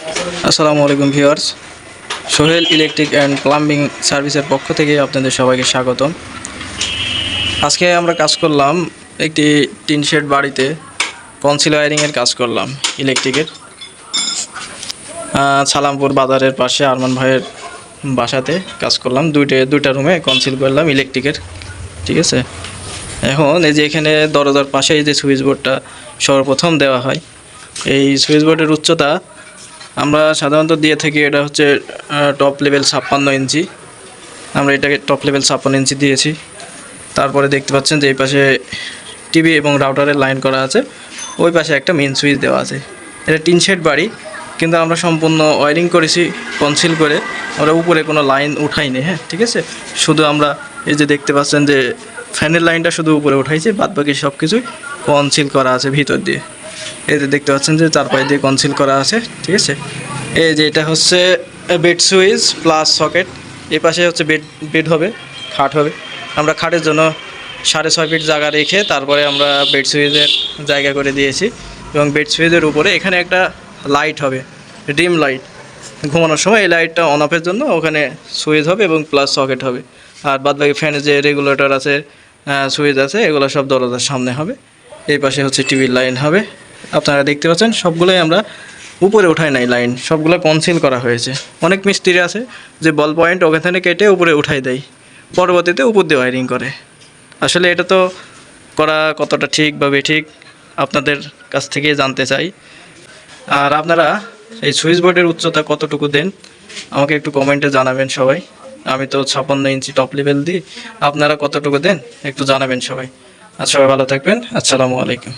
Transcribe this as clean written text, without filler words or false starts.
আসসালামু আলাইকুম viewers, Sohel electric and plumbing সার্ভিসের পক্ষ থেকে আপনাদের সবাইকে স্বাগতম। আজকে আমরা কাজ করলাম একটি টিন শেড বাড়িতে কনসিল ওয়্যারিংয়ের কাজ করলাম ইলেকট্রিকের। সালামপুর বাজারের পাশে আরমান ভাইয়ের বাসাতে কাজ করলাম। দুইটা রুমে কনসিল করলাম ইলেকট্রিকের, ঠিক আছে। এখন এই যে এখানে দরজার পাশে এই যে সুইচ বোর্ডটা সর্বপ্রথম দেওয়া হয়, এই সুইচ বোর্ডের উচ্চতা আমরা সাধারণত দিয়ে থাকি, এটা হচ্ছে টপ লেভেল 56 ইঞ্চি। আমরা এটাকে টপ লেভেল 56 ইঞ্চি দিয়েছি। তারপরে দেখতে পাচ্ছেন যে এই পাশে টিভি এবং রাউটারের লাইন করা আছে, ওই পাশে একটা মেন সুইচ দেওয়া আছে। এটা টিন শেড বাড়ি, কিন্তু আমরা সম্পূর্ণ ওয়্যারিং করেছি কনসিল করে, আমরা উপরে কোনো লাইন উঠাইনি। হ্যাঁ, ঠিক আছে। শুধু আমরা এই যে দেখতে পাচ্ছেন যে ফ্যানের লাইনটা শুধু উপরে উঠাইছি, বাদবাকি সব কিছুই কনসিল করা আছে ভিতর দিয়ে। এই যে দেখতে পাচ্ছেন যে চারপাশ দিয়ে কনসিল করা আছে, ঠিক আছে। এই যে এটা হচ্ছে বেড সুইচ প্লাস সকেট। এই পাশে হচ্ছে বেড হবে, খাট হবে। আমরা খাটের জন্য 6.5 ফিট জায়গা রেখে তারপরে আমরা বেড সুইচের জায়গা করে দিয়েছি, এবং বেড সুইচের উপরে এখানে একটা লাইট হবে, ডিম লাইট। ঘুমানোর সময় এই লাইটটা অন অফের জন্য ওখানে সুইচ হবে এবং প্লাস সকেট হবে। আর বাদবাকি ফ্যানের যে রেগুলেটর আছে, সুইচ আছে, এগুলো সব দরজার সামনে হবে। এই পাশে হচ্ছে টিভির লাইন হবে। আপনারা দেখতে পাচ্ছেন সবগুলোই আমরা উপরে উঠাই নাই, লাইন সবগুলো কনসিল করা হয়েছে। অনেক মিস্ত্রি আছে যে বল পয়েন্ট ওখান থেকে কেটে উপরে উঠাই দেয়, পরবর্তীতে উপর দিয়ে ওয়্যারিং করে। আসলে এটা তো করা কতটা ঠিক বা বেঠিক আপনাদের কাছ থেকে জানতে চাই। আর আপনারা এই সুইচ বোর্ডের উচ্চতা কতটুকু দেন আমাকে একটু কমেন্টে জানাবেন সবাই। আমি তো 56 ইঞ্চি টপ লেভেল দিই, আপনারা কতটুকু দেন একটু জানাবেন সবাই। আর সবাই ভালো থাকবেন। আসসালামু আলাইকুম।